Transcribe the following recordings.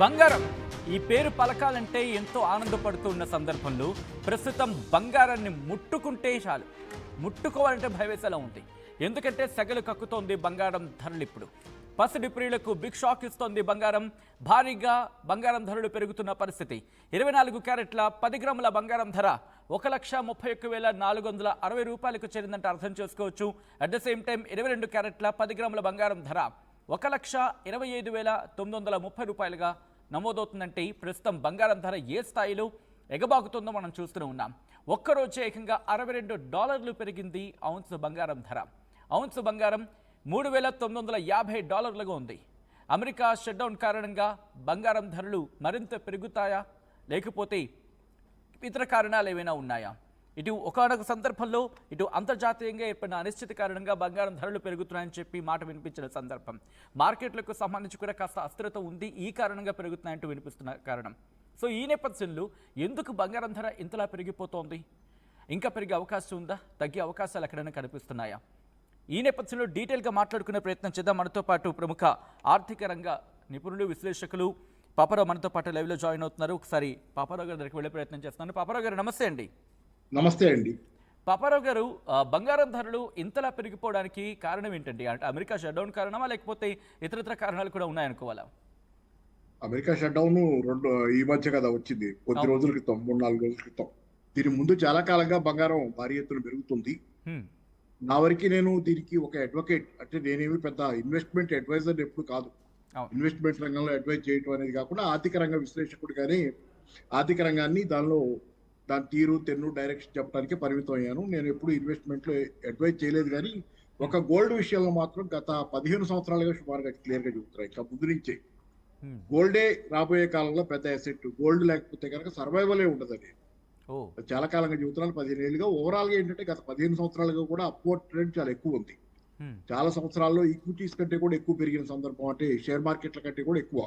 బంగారం ఈ పేరు పలకాలంటే ఎంతో ఆనందపడుతున్న సందర్భంలో ప్రస్తుతం బంగారాన్ని ముట్టుకుంటే చాలు, ముట్టుకోవాలంటే భయవేసేలా ఉంది. ఎందుకంటే సెగలు కక్కుతోంది బంగారం ధరలు. ఇప్పుడు పసిడి ప్రియులకు బిగ్ షాక్ ఇస్తోంది బంగారం. భారీగా బంగారం ధరలు పెరుగుతున్న పరిస్థితి. 24 క్యారెట్ల 10 గ్రాముల బంగారం ధర 1,31,460 రూపాయలకు చేరిందంటే అర్థం చేసుకోవచ్చు. అట్ ద సేమ్ టైం 22 క్యారెట్ల 10 గ్రాముల బంగారం ధర 1,25,930 రూపాయలుగా నమోదవుతుందంటే ప్రస్తుతం బంగారం ధర ఏ స్థాయిలో ఎగబాకుతుందో మనం చూస్తూనే ఉన్నాం. ఒక్కరోజే ఏకంగా $62 పెరిగింది ఔన్స్ బంగారం ధర. ఔన్స్ బంగారం $3,950గా ఉంది. అమెరికా షట్డౌన్ కారణంగా బంగారం ధరలు మరింత పెరుగుతాయా, లేకపోతే ఇతర కారణాలు ఏమైనా ఉన్నాయా? ఇటు ఒకనొక సందర్భంలో ఇటు అంతర్జాతీయంగా ఏర్పడిన అనిశ్చితి కారణంగా బంగారం ధరలు పెరుగుతున్నాయని చెప్పి మాట వినిపించిన సందర్భం. మార్కెట్లకు సంబంధించి కూడా కాస్త అస్థిరత ఉంది, ఈ కారణంగా పెరుగుతున్నాయంటూ వినిపిస్తున్న కారణం. సో ఈ నేపథ్యంలో ఎందుకు బంగారం ధర ఇంతలా పెరిగిపోతోంది? ఇంకా పెరిగే అవకాశం ఉందా? తగ్గే అవకాశాలు ఎక్కడైనా కనిపిస్తున్నాయా? ఈ నేపథ్యంలో డీటెయిల్గా మాట్లాడుకునే ప్రయత్నం చేద్దాం. మనతో పాటు ప్రముఖ ఆర్థిక రంగ నిపుణులు, విశ్లేషకులు పాపారావు మనతో పాటు లైవ్లో జాయిన్ అవుతున్నారు. ఒకసారి పాపారావు గారి దగ్గరికి వెళ్ళే ప్రయత్నం చేస్తున్నాను. పాపారావు గారు నమస్తే అండి. నమస్తే అండి. పాపారావు గారు, బంగారం ధరలు ఇంతలా పెరిగిపోవడానికి కారణం ఏంటండి? అంటే అమెరికా షట్డౌన్ కారణమా, లేకపోతే ఇతరత్ర కారణాలు కూడా ఉన్నాయనుకోవాలా? అమెరికా షట్డౌన్ ఈ మధ్య కదా వచ్చింది, కొద్ది రోజుల క్రితం, 3-4 రోజుల క్రితం. దీని ముందు చాలా కాలంగా బంగారం భారీ ఎత్తున పెరుగుతుంది. నా వరకు నేను దీనికి ఒక అడ్వకేట్, అంటే నేనేమి పెద్ద ఇన్వెస్ట్మెంట్ అడ్వైజర్ ఎప్పుడు కాదు. ఇన్వెస్ట్మెంట్ రంగంలో అడ్వైజ్ చేయడం అనేది కాకుండా ఆర్థిక రంగ విశ్లేషకుడు కానీ ఆర్థిక రంగాన్ని దాని తీరు తెన్ను డైరెక్షన్ చెప్పడానికి పరిమితం అయ్యాను. నేను ఎప్పుడు ఇన్వెస్ట్మెంట్ లో అడ్వైజ్ చేయలేదు. కానీ ఒక గోల్డ్ విషయంలో మాత్రం గత 15 సంవత్సరాలుగా సుమారుగా క్లియర్ గా చెబుతున్నాయి. ఇంకా ముందు నుంచే గోల్డే రాబోయే కాలంలో పెద్ద అసెట్. గోల్డ్ లేకపోతే కనుక సర్వైవలే ఉండదు. అది చాలా కాలంగా చెబుతున్నాను, 15 ఏళ్ళుగా. ఓవరాల్ గా ఏంటంటే గత 15 సంవత్సరాలుగా కూడా అప్వర్డ్ ట్రెండ్ చాలా ఎక్కువ ఉంది. చాలా సంవత్సరాల్లో ఈక్విటీస్ కంటే కూడా ఎక్కువ పెరిగిన సందర్భం, అంటే షేర్ మార్కెట్ల కంటే కూడా ఎక్కువ.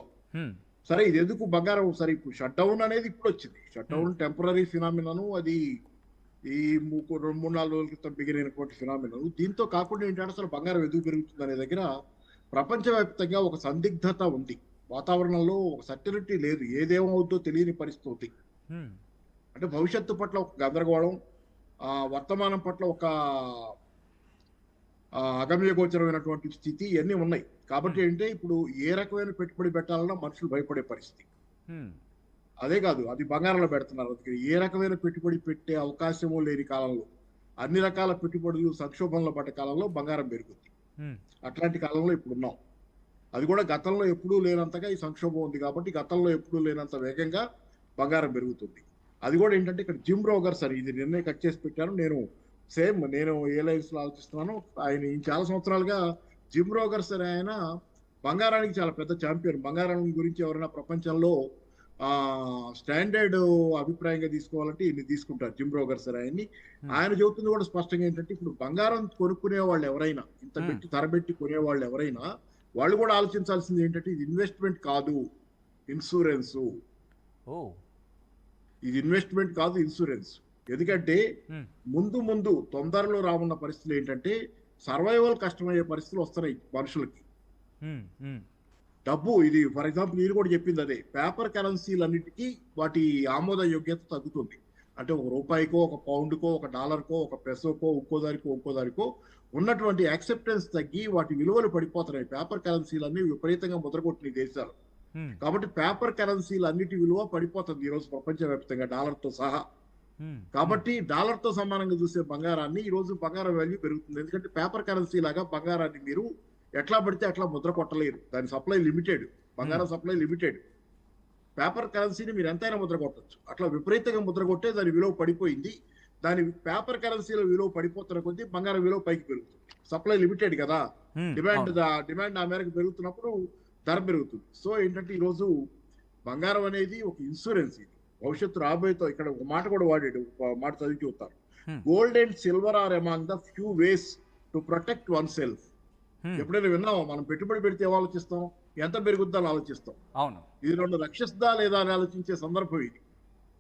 సరే, ఇది ఎందుకు బంగారం? సరే, ఇప్పుడు షట్ డౌన్ అనేది ఇప్పుడు వచ్చింది. షట్ డౌన్ టెంపరీ ఫినామినను, అది ఈ 2-3-4 రోజుల క్రితం బిగినటువంటి ఫినామినను. దీంతో కాకుండా ఏంటంటే అసలు బంగారం ఎందుకు పెరుగుతుంది అనే దగ్గర ప్రపంచవ్యాప్తంగా ఒక సందిగ్ధత ఉంది. వాతావరణంలో ఒక సర్టనిటీ లేదు, ఏదేమవుద్దో తెలియని పరిస్థితి. అంటే భవిష్యత్తు పట్ల ఒక గందరగోళం, వర్తమానం పట్ల ఒక అగమ్యగోచరమైనటువంటి స్థితి, ఇవన్నీ ఉన్నాయి. కాబట్టి ఏంటంటే ఇప్పుడు ఏ రకమైన పెట్టుబడి పెట్టాలన్నా మనుషులు భయపడే పరిస్థితి. అదే కాదు, అది బంగారంలో పెడుతున్నారు. ఏ రకమైన పెట్టుబడి పెట్టే అవకాశము లేని కాలంలో, అన్ని రకాల పెట్టుబడులు సంక్షోభంలో పడ్డ కాలంలో బంగారం పెరుగుతుంది. అట్లాంటి కాలంలో ఇప్పుడు ఉన్నాం. అది కూడా గతంలో ఎప్పుడూ లేనంతగా ఈ సంక్షోభం ఉంది. కాబట్టి గతంలో ఎప్పుడూ లేనంత వేగంగా బంగారం పెరుగుతుంది. అది కూడా ఏంటంటే ఇక్కడ జిమ్ రోగర్స్ అని, ఇది నిర్ణయం కట్ చేసి పెట్టాను. నేను ఏ లైన్స్ లో ఆలోచిస్తున్నాను. ఆయన చాలా సంవత్సరాలుగా జిమ్ రోగర్స్ అని ఆయన బంగారానికి చాలా పెద్ద ఛాంపియన్. బంగారం గురించి ఎవరైనా ప్రపంచంలో స్టాండర్డ్ అభిప్రాయంగా తీసుకోవాలంటే ఇన్ని తీసుకుంటారు జిమ్ రోగర్స్ అని ఆయన్ని. ఆయన చెబుతుంది కూడా స్పష్టంగా ఏంటంటే ఇప్పుడు బంగారం కొనుక్కునే వాళ్ళు ఎవరైనా, ఇంత పెట్టి తరబెట్టి కొనేవాళ్ళు ఎవరైనా, వాళ్ళు కూడా ఆలోచించాల్సింది ఏంటంటే ఇది ఇన్వెస్ట్మెంట్ కాదు, ఇన్సూరెన్స్. ఇది ఇన్వెస్ట్మెంట్ కాదు, ఇన్సూరెన్స్. ఎందుకంటే ముందు తొందరలో రానున్న పరిస్థితులు ఏంటంటే సర్వైవల్ కష్టమయ్యే పరిస్థితులు వస్తున్నాయి మనుషులకి. డబ్బు, ఇది ఫర్ ఎగ్జాంపుల్ మీరు కూడా చెప్పింది అదే, పేపర్ కరెన్సీలన్నిటికీ వాటి ఆమోద యోగ్యత తగ్గుతుంది. అంటే ఒక రూపాయికో, ఒక పౌండ్కో, ఒక డాలర్కో, ఒక పెసోకో, ఇంకో దానికో ఉన్నటువంటి యాక్సెప్టెన్స్ తగ్గి వాటి విలువలు పడిపోతున్నాయి. పేపర్ కరెన్సీలన్నీ విపరీతంగా ముద్రగొట్టిన దేశాలు. కాబట్టి పేపర్ కరెన్సీలు అన్నిటి విలువ పడిపోతుంది ఈరోజు ప్రపంచవ్యాప్తంగా, డాలర్తో సహా. కాబట్టి డాలర్తో సమానంగా చూసే బంగారాన్ని ఈరోజు బంగారం వాల్యూ పెరుగుతుంది. ఎందుకంటే పేపర్ కరెన్సీ లాగా బంగారాన్ని మీరు ఎట్లా పడితే అట్లా ముద్ర కొట్టలేరు. దాని సప్లై లిమిటెడ్, బంగారం సప్లై లిమిటెడ్. పేపర్ కరెన్సీని మీరు ఎంతైనా ముద్ర కొట్టచ్చు. అట్లా విపరీతంగా ముద్ర కొట్టే దాని విలువ పడిపోయింది. దాని పేపర్ కరెన్సీల విలువ పడిపోతున్న కొద్దీ బంగారం విలువ పైకి పెరుగుతుంది. సప్లై లిమిటెడ్ కదా, డిమాండ్ ఆ మేరకు పెరుగుతున్నప్పుడు ధర పెరుగుతుంది. సో ఏంటంటే ఈరోజు బంగారం అనేది ఒక ఇన్సూరెన్స్. ఇది భవిష్యత్తు రాబోయేతో, ఇక్కడ ఒక మాట కూడా వాడాడు, ఒక మాట చదివి చూస్తారు. Gold and silver or among the few ways to protect one self. ఎప్పుడైనా విన్నామా? మనం పెట్టుబడి పెడితే ఆలోచిస్తాం, ఎంత పెరుగుద్దా అని ఆలోచిస్తాం. ఇది రెండు రక్షిస్తుందా లేదా అని ఆలోచించే సందర్భం ఇది.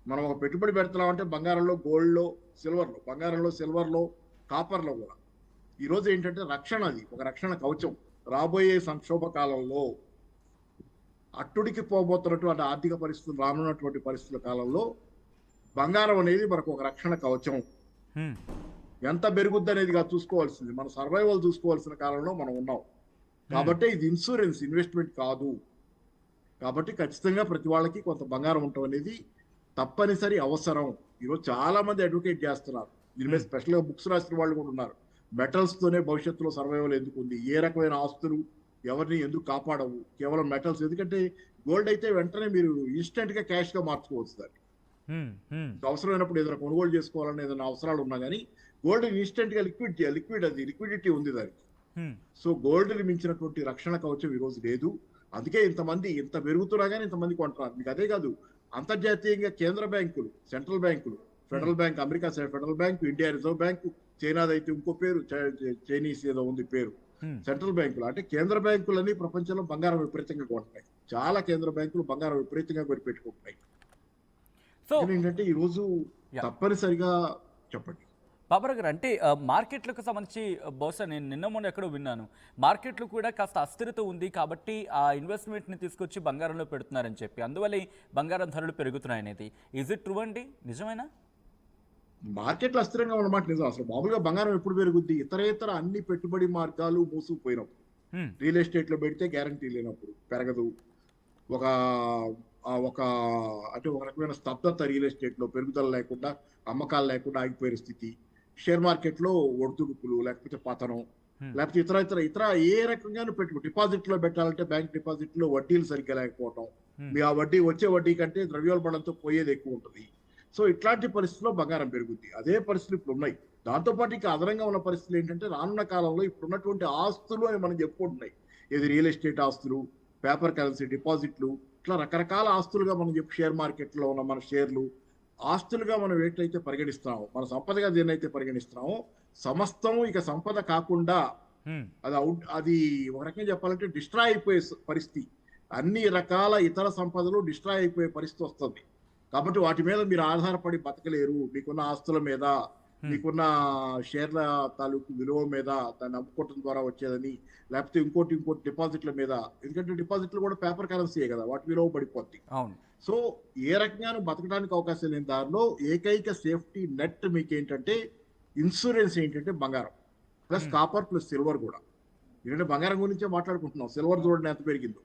మనం ఒక పెట్టుబడి పెడుతున్నామంటే బంగారంలో, గోల్డ్లో, సిల్వర్లో, బంగారంలో, సిల్వర్లో, కాపర్లో కూడా. ఈరోజు ఏంటంటే రక్షణ, అది ఒక రక్షణ కవచం. రాబోయే సంక్షోభ కాలంలో అట్టుడికి పోబోతున్నటువంటి ఆర్థిక పరిస్థితులు, రానున్నటువంటి పరిస్థితుల కాలంలో బంగారం అనేది మనకు ఒక రక్షణ కవచం. హ్మ్. ఎంత పెరుగుద్ది అనేది కాదు చూసుకోవాల్సింది, మన సర్వైవల్ చూసుకోవాల్సిన కాలంలో మనం ఉన్నాం. కాబట్టి ఇది ఇన్సూరెన్స్, ఇన్వెస్ట్మెంట్ కాదు. కాబట్టి ఖచ్చితంగా ప్రతి వాళ్ళకి కొంత బంగారం ఉండటం అనేది తప్పనిసరి అవసరం. ఈరోజు చాలా మంది అడ్వకేట్ చేస్తున్నారు దీని మీద, స్పెషల్గా బుక్స్ రాసిన వాళ్ళు కూడా ఉన్నారు. మెటల్స్ తోనే భవిష్యత్తులో సర్వైవల్ ఎందుకు ఉంది, ఏ రకమైన ఆస్తులు ఎవరిని ఎందుకు కాపాడవు, కేవలం మెటల్స్. ఎందుకంటే గోల్డ్ అయితే వెంటనే మీరు ఇన్స్టెంట్ గా క్యాష్ గా మార్చుకోవచ్చు దాన్ని. అవసరమైనప్పుడు ఏదైనా కొనుగోలు చేసుకోవాలని ఏదైనా అవసరాలు ఉన్నా కానీ గోల్డ్ ఇన్స్టెంట్ గా లిక్విడ్ అది లిక్విడిటీ ఉంది దానికి. సో గోల్డ్ ని మించినటువంటి రక్షణ కవచం ఈ రోజు లేదు. అందుకే ఇంతమంది ఇంత పెరుగుతున్నా కానీ ఇంతమంది కొంటున్నారు. మీకు అదే కాదు, అంతర్జాతీయంగా కేంద్ర బ్యాంకులు, సెంట్రల్ బ్యాంకులు, federal bank, America federal bank, India reserve bank, చైనాది అయితే ఇంకో పేరు, చైనీస్ ఏదో ఉంది పేరు, సెంట్రల్ బ్యాంకులు. అంటే కేంద్ర బ్యాంకులన్నీ ప్రపంచంలో బంగారం విపరీతంగా కొంటున్నాయి. చాలా కేంద్ర బ్యాంకులు బంగారం విపరీతంగా కొనిపెట్టుకుంటున్నాయి. ఏంటంటే ఈ రోజు తప్పనిసరిగా చెప్పండి బాబురావు గారు, అంటే మార్కెట్లకు సంబంధించి బహుశా నేను నిన్న మొన్న ఎక్కడో విన్నాను, మార్కెట్లో కూడా కాస్త అస్థిరత ఉంది కాబట్టి ఆ ఇన్వెస్ట్మెంట్ని తీసుకొచ్చి బంగారంలో పెడుతున్నారని చెప్పి, అందువల్ల బంగారం ధరలు పెరుగుతున్నాయి అనేది. ఈజ్ ఇట్ ట్రూ అండి? నిజమేనా? మార్కెట్లో అస్థిరంగా ఉన్నమాట నిజం. అసలు మామూలుగా బంగారం ఎప్పుడు పెరుగుద్ది? ఇతరేతర అన్ని పెట్టుబడి మార్గాలు మూసుకుపోయినప్పుడు. రియల్ ఎస్టేట్ లో పెడితే గ్యారంటీ లేనప్పుడు పెరగదు. ఒక ఒక అంటే ఒక రకమైన స్తబ్దత రియల్ ఎస్టేట్ లో, పెరుగుదల లేకుండా, అమ్మకాలు లేకుండా ఆగిపోయిన స్థితి. షేర్ మార్కెట్ లో ఒడిదుడుకులు, లేకపోతే పతనం, లేకపోతే ఇతర ఏ రకంగానూ పెట్టుకో. డిపాజిట్ లో పెట్టాలంటే బ్యాంక్ డిపాజిట్ లో వడ్డీలు సరిగ్గా లేకపోవడం, మీ ఆ వడ్డీ వచ్చే వడ్డీ కంటే ద్రవ్యోల్బణంతో పోయేది ఎక్కువ ఉంటుంది. సో ఇట్లాంటి పరిస్థితుల్లో బంగారం పెరుగుద్ది. అదే పరిస్థితులు ఇప్పుడు ఉన్నాయి. దాంతోపాటు ఇక అదనంగా ఉన్న పరిస్థితులు ఏంటంటే, రానున్న కాలంలో ఇప్పుడున్నటువంటి ఆస్తులు అని మనం చెప్పుకుంటున్నాయి, ఏది రియల్ ఎస్టేట్ ఆస్తులు, పేపర్ కరెన్సీ డిపాజిట్లు, ఇట్లా రకరకాల ఆస్తులుగా మనం చెప్పి, షేర్ మార్కెట్ లో ఉన్న మన షేర్లు ఆస్తులుగా మనం ఏటైతే పరిగణిస్తున్నామో, మన సంపదగా దేన్నైతే పరిగణిస్తున్నామో, సమస్తం ఇక సంపద కాకుండా అది ఒక రకంగా చెప్పాలంటే డిస్ట్రాయ్ అయిపోయే పరిస్థితి. అన్ని రకాల ఇతర సంపదలు డిస్ట్రాయ్ అయిపోయే పరిస్థితి వస్తుంది. కాబట్టి వాటి మీద మీరు ఆధారపడి బతకలేరు. మీకున్న ఆస్తుల మీద, మీకున్న షేర్ల తాలూకు విలువ మీద, దాన్ని అమ్ముకోవటం ద్వారా వచ్చేదని, లేకపోతే ఇంకోటి డిపాజిట్ల మీద. ఎందుకంటే డిపాజిట్లు కూడా పేపర్ కరెన్సీయే కదా, వాటి విలువ పడిపోద్ది. సో ఏ రకంగానూ బతకడానికి అవకాశం లేని దారిలో ఏకైక సేఫ్టీ నెట్ మీకు ఏంటంటే, ఇన్సూరెన్స్ ఏంటంటే బంగారం ప్లస్ కాపర్ ప్లస్ సిల్వర్ కూడా. ఎందుకంటే బంగారం గురించే మాట్లాడుకుంటున్నాం. సిల్వర్ చూడండి ఎంత పెరిగిందో.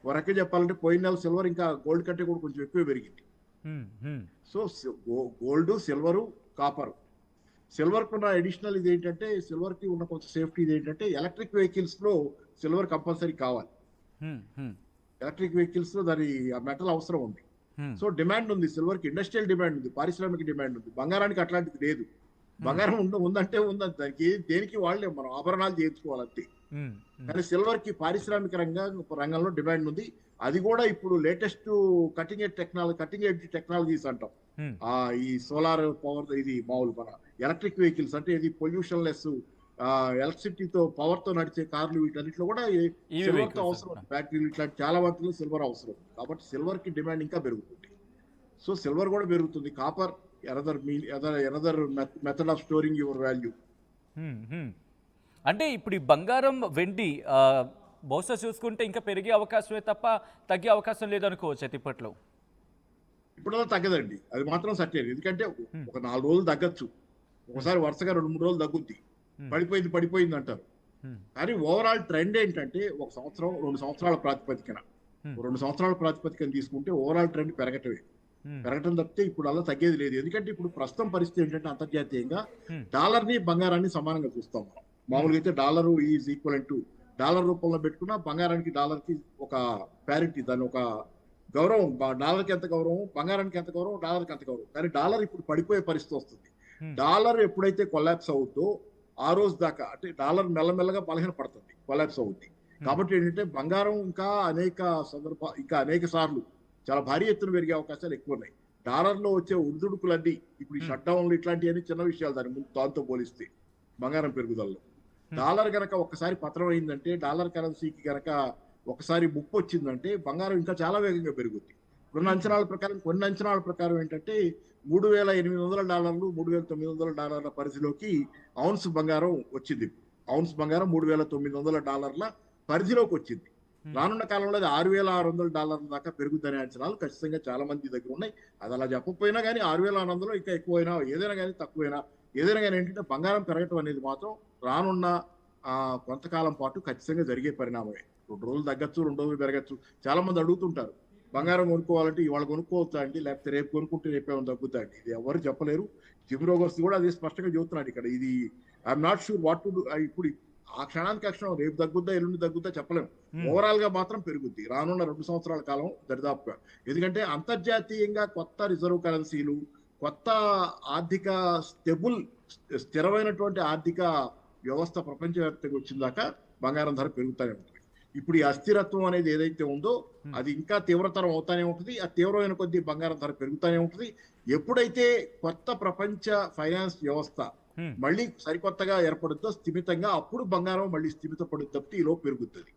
ఒక రకంగా చెప్పాలంటే పోయిన నెల సిల్వర్ ఇంకా గోల్డ్ కంటే కూడా కొంచెం ఎక్కువ పెరిగింది. So gold, silver, copper. Silver కున్న అడిషనల్ ఇది ఏంటంటే, సిల్వర్ కి ఉన్న కొంచెం సేఫ్టీ ఇది ఏంటంటే, ఎలక్ట్రిక్ వెహికల్స్ లో సిల్వర్ కంపల్సరీ కావాలి. ఎలక్ట్రిక్ వెహికల్స్ లో దాని మెటల్ అవసరం ఉంది. సో డిమాండ్ ఉంది సిల్వర్ కి, ఇండస్ట్రియల్ డిమాండ్ ఉంది, పారిశ్రామిక డిమాండ్ ఉంది. బంగారానికి అట్లాంటిది లేదు. బంగారం ఉందంటే ఉందంటే దానికి దేనికి వాళ్ళే మనం ఆభరణాలు చేయించుకోవాలంతే. కానీ సిల్వర్ కి పారిశ్రామిక రంగంలో డిమాండ్ ఉంది. అది కూడా ఇప్పుడు లేటెస్ట్ కటింగ్ ఎడ్జ్ టెక్నాలజీస్ అంటాం. ఈ సోలార్ పవర్, ఇది మామూలు మన ఎలక్ట్రిక్ వెహికల్స్ అంటే ఇది పొల్యూషన్ లెస్, ఎలక్ట్రిసిటీతో పవర్ తో నడిచే కార్లు, వీటన్నిటిలో కూడా సిల్వర్ తో అవసరం. బ్యాటరీలు ఇట్లాంటి చాలా వాటిలో సిల్వర్ అవసరం. కాబట్టి సిల్వర్ కి డిమాండ్ ఇంకా పెరుగుతుంది. సో సిల్వర్ కూడా పెరుగుతుంది. Copper another method of storing your value. అంటే ఇప్పుడు ఈ బంగారం, వెండి బహుశా చూసుకుంటే ఇంకా పెరిగే అవకాశమే తప్ప తగ్గే అవకాశం లేదనుకోవచ్చు అయితే ఇప్పట్లో. ఇప్పుడు తగ్గదండి, అది మాత్రం సత్యం. ఎందుకంటే ఒక 4 రోజులు తగ్గచ్చు, ఒకసారి వరుసగా 2-3 రోజులు తగ్గుద్ది. పడిపోయింది అంటారు. కానీ ఓవరాల్ ట్రెండ్ ఏంటంటే, 1 సంవత్సరం 2 సంవత్సరాల ప్రాతిపదికన 2 సంవత్సరాల ప్రాతిపదికన తీసుకుంటే ఓవరాల్ ట్రెండ్ పెరగటం తప్పితే ఇప్పుడు అలా తగ్గేది లేదు. ఎందుకంటే ఇప్పుడు ప్రస్తుతం పరిస్థితి ఏంటంటే, అంతర్జాతీయంగా డాలర్ ని బంగారాన్ని సమానంగా చూస్తాం మనం. మామూలుగా అయితే dollar is equal to, dollar రూపంలో పెట్టుకున్న బంగారానికి డాలర్ కి ఒక ప్యారిటీ, దాని ఒక గౌరవం. డాలర్కి ఎంత గౌరవం, బంగారానికి ఎంత గౌరవం, డాలర్కి ఎంత గౌరవం. కానీ డాలర్ ఇప్పుడు పడిపోయే పరిస్థితి వస్తుంది. డాలర్ ఎప్పుడైతే కొలాప్స్ అవుతుందో ఆ రోజు దాకా, అంటే డాలర్ మెల్లమెల్లగా బలహీన పడుతుంది, కొలాప్స్ అవుతుంది. కాబట్టి ఏంటంటే బంగారం ఇంకా అనేక సార్లు చాలా భారీ ఎత్తున పెరిగే అవకాశాలు ఎక్కువ ఉన్నాయి. డాలర్ లో వచ్చే ఒడిదుడుకులన్నీ, ఇప్పుడు ఈ షట్ డౌన్లు ఇట్లాంటివన్నీ చిన్న విషయాలు దాంతో పోలిస్తే బంగారం పెరుగుదలలో. డాలర్ గనక ఒక్కసారి పతనం అయిందంటే, డాలర్ కరెన్సీకి గనక ఒకసారి ముప్పు వచ్చిందంటే, బంగారం ఇంకా చాలా వేగంగా పెరుగుద్ది. కొన్ని అంచనాల ప్రకారం ఏంటంటే, $3,800, $3,900 పరిధిలోకి ఔన్స్ బంగారం వచ్చింది. ఔన్స్ బంగారం $3,900 పరిధిలోకి వచ్చింది. రానున్న కాలంలో అది $6,600 దాకా పెరుగుదనే అంచనాలు ఖచ్చితంగా చాలా మంది దగ్గర ఉన్నాయి. అది అలా చెప్పకపోయినా కానీ 6,600 ఇంకా ఎక్కువైనా ఏదైనా కానీ తక్కువైనా ఏదైనా కానీ ఏంటంటే బంగారం పెరగటం అనేది మాత్రం రానున్న కొంతకాలం పాటు ఖచ్చితంగా జరిగే పరిణామమే. 2 రోజులు తగ్గచ్చు, 2 రోజులు పెరగచ్చు. చాలా మంది అడుగుతుంటారు బంగారం కొనుక్కోవాలంటే ఇవాళ కొనుక్కోవచ్చా అండి, లేకపోతే రేపు కొనుక్కుంటే రేపేమో తగ్గుతా అండి. ఇది ఎవరు చెప్పలేరు. జిమ్ రోగర్స్ కూడా అది స్పష్టంగా చెబుతున్నాడు ఇక్కడ. ఇది I'm not sure what to do. ఇప్పుడు ఆ క్షణానికి ఆ క్షణం రేపు తగ్గుద్దా ఎల్లుండి తగ్గుద్దా చెప్పలేము. ఓవరాల్ గా మాత్రం పెరుగుద్ది రానున్న 2 సంవత్సరాల కాలం దరిదాపుగా. ఎందుకంటే అంతర్జాతీయంగా కొత్త రిజర్వ్ కరెన్సీలు, కొత్త ఆర్థిక స్థిరమైనటువంటి ఆర్థిక వ్యవస్థ ప్రపంచవ్యాప్తంగా వచ్చిన దాకా బంగారం ధర పెరుగుతూనే ఉంటుంది. ఇప్పుడు ఈ అస్థిరత్వం అనేది ఏదైతే ఉందో అది ఇంకా తీవ్రతరం అవుతానే ఉంటుంది. ఆ తీవ్రమైన కొద్దీ బంగారం ధర పెరుగుతూనే ఉంటుంది. ఎప్పుడైతే కొత్త ప్రపంచ ఫైనాన్స్ వ్యవస్థ మళ్ళీ సరికొత్తగా ఏర్పడుతుందో స్థిమితంగా, అప్పుడు బంగారం మళ్ళీ స్థిమిత పడుతుంది తప్పితే ఈలో పెరుగుతుంది.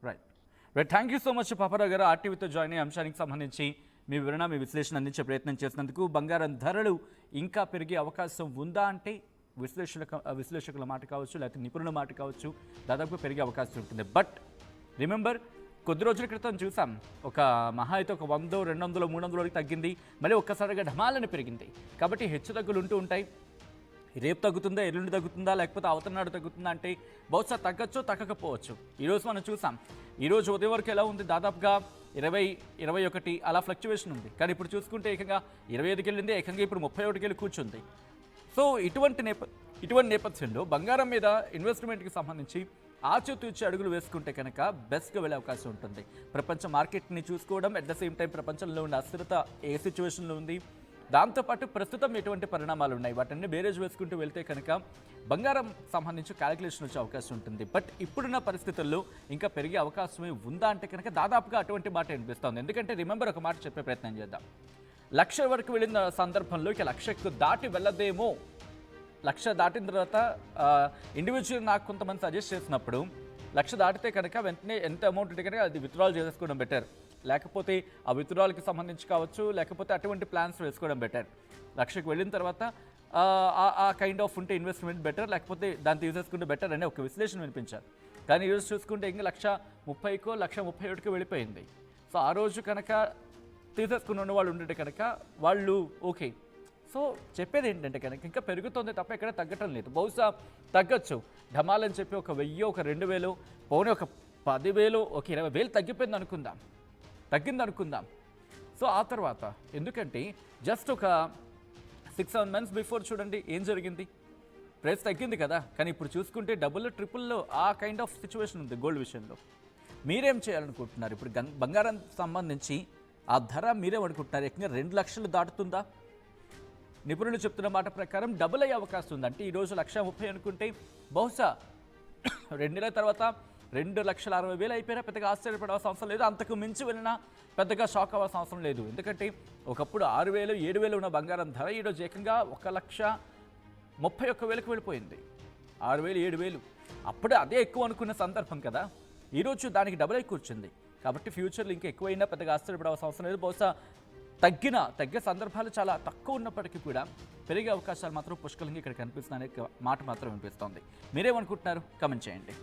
Right thank you so much Paparao గారు. ఆర్టీవీతో జాయిన్ అయ్యే అంశానికి సంబంధించి మీ వివరణ, మీ విశ్లేషణ అందించే ప్రయత్నం చేసినందుకు. బంగారం ధరలు ఇంకా పెరిగే అవకాశం ఉందా అంటే విశ్లేషకుల మాట కావచ్చు, లేకపోతే నిపుణుల మాట కావచ్చు, దాదాపుగా పెరిగే అవకాశం ఉంటుంది. బట్ రిమెంబర్, కొద్ది రోజుల క్రితం చూసాం ఒక మహా అయితే ఒక 100, 200, 300 తగ్గింది, మళ్ళీ ఒక్కసారిగా ఢమాలని పెరిగింది. కాబట్టి హెచ్చుతగ్గులు ఉంటూ ఉంటాయి. రేపు తగ్గుతుందా, ఎల్లుండి తగ్గుతుందా, లేకపోతే అవతలనాడు తగ్గుతుందా అంటే బహుశా తగ్గచ్చు, తగ్గకపోవచ్చు. ఈరోజు మనం చూసాం, ఈరోజు ఉదయం వరకు ఎలా ఉంది, దాదాపుగా 20, 21 అలా ఫ్లక్చువేషన్ ఉంది. కానీ ఇప్పుడు చూసుకుంటే ఏకంగా 25కి వెళ్ళింది, ఏకంగా ఇప్పుడు 31కి వెళ్ళి కూర్చుంది. సో ఇటువంటి నేపథ్యంలో బంగారం మీద ఇన్వెస్ట్మెంట్కి సంబంధించి ఆచితూచి అడుగులు వేసుకుంటే కనుక బెస్ట్గా వెళ్ళే అవకాశం ఉంటుంది. ప్రపంచ మార్కెట్ని చూసుకోవడం, అట్ ద సేమ్ టైం ప్రపంచంలో ఉన్న అస్థిరత ఏ సిచ్యువేషన్లో ఉంది, దాంతోపాటు ప్రస్తుతం ఎటువంటి పరిణామాలు ఉన్నాయి, వాటిని బేరేజ్ వేసుకుంటూ వెళ్తే కనుక బంగారం సంబంధించి క్యాలిక్యులేషన్ వచ్చే అవకాశం ఉంటుంది. బట్ ఇప్పుడున్న పరిస్థితుల్లో ఇంకా పెరిగే అవకాశమే ఉందా అంటే కనుక దాదాపుగా అటువంటి మాట అనిపిస్తుంది. ఎందుకంటే రిమెంబర్, ఒక మాట చెప్పే ప్రయత్నం చేద్దాం. 1,00,000 వరకు వెళ్ళిన సందర్భంలో ఇక 1,00,000కు దాటి వెళ్ళదేమో. 1,00,000 దాటిన తర్వాత ఇండివిజువల్ నాకు కొంతమంది సజెస్ట్ చేసినప్పుడు 1,00,000 దాటితే కనుక వెంటనే ఎంత అమౌంట్ ఉంటే కనుక అది విత్డ్రాల్ చేసుకోవడం బెటర్, లేకపోతే ఆ విత్డ్రాల్కి సంబంధించి కావచ్చు, లేకపోతే అటువంటి ప్లాన్స్ వేసుకోవడం బెటర్. 1,00,000కి వెళ్ళిన తర్వాత ఆ కైండ్ ఆఫ్ ఉంటే ఇన్వెస్ట్మెంట్ బెటర్, లేకపోతే దాన్ని తీసేసుకుంటే బెటర్ అనే ఒక విశ్లేషణ వినిపించారు. కానీ ఈరోజు చూసుకుంటే ఇంకా 1,30,000కో 1,37,000కో వెళ్ళిపోయింది. సో ఆ రోజు కనుక తీసేసుకుని ఉన్న వాళ్ళు ఉండే కనుక వాళ్ళు ఓకే. సో చెప్పేది ఏంటంటే కనుక ఇంకా పెరుగుతుంది తప్ప ఎక్కడ తగ్గటం లేదు. బహుశా తగ్గచ్చు, ఢమాలని చెప్పి ఒక 1,000, ఒక 2,000, పోనీ ఒక 10,000, ఒక 20,000 తగ్గింది అనుకుందాం. సో ఆ తర్వాత ఎందుకంటే జస్ట్ ఒక 6-7 months బిఫోర్ చూడండి ఏం జరిగింది, ప్రైస్ తగ్గింది కదా. కానీ ఇప్పుడు చూసుకుంటే డబుల్ ట్రిపుల్లో ఆ కైండ్ ఆఫ్ సిచ్యువేషన్ ఉంది గోల్డ్ విషయంలో. మీరేం చేయాలనుకుంటున్నారు? ఇప్పుడు బంగారం సంబంధించి ఆ ధర మీరేమనుకుంటున్నారు? ఏకంగా 2 లక్షలు దాటుతుందా? నిపుణులు చెప్తున్న మాట ప్రకారం డబుల్ అయ్యే అవకాశం ఉంది. అంటే ఈరోజు 1,30,000 అనుకుంటే బహుశా 2 నెలల తర్వాత 2,60,000 అయిపోయినా పెద్దగా ఆశ్చర్యపడాల్సిన అవసరం లేదు. అంతకు మించి వెళ్ళినా పెద్దగా షాక్ అవ్వాల్సిన అవసరం లేదు. ఎందుకంటే ఒకప్పుడు 6,000, 7,000 ఉన్న బంగారం ధర ఈరోజు ఏకంగా 1,31,000కి వెళ్ళిపోయింది. 6,000, 7,000 అప్పుడే అదే ఎక్కువ అనుకున్న సందర్భం కదా. ఈరోజు దానికి డబుల్ అయి కూర్చుంది. కాబట్టి ఫ్యూచర్లో ఇంకా ఎక్కువైనా పెద్దగా ఆశ్చర్యపడాల్సిన అవసరం లేదు. బహుశా తగ్గే సందర్భాలు చాలా తక్కువ ఉన్నప్పటికీ కూడా పెరిగే అవకాశాలు మాత్రం పుష్కలంగా ఇక్కడ కనిపిస్తున్నాయనే మాట మాత్రం వినిపిస్తోంది. మీరేమనుకుంటున్నారు? కామెంట్ చేయండి.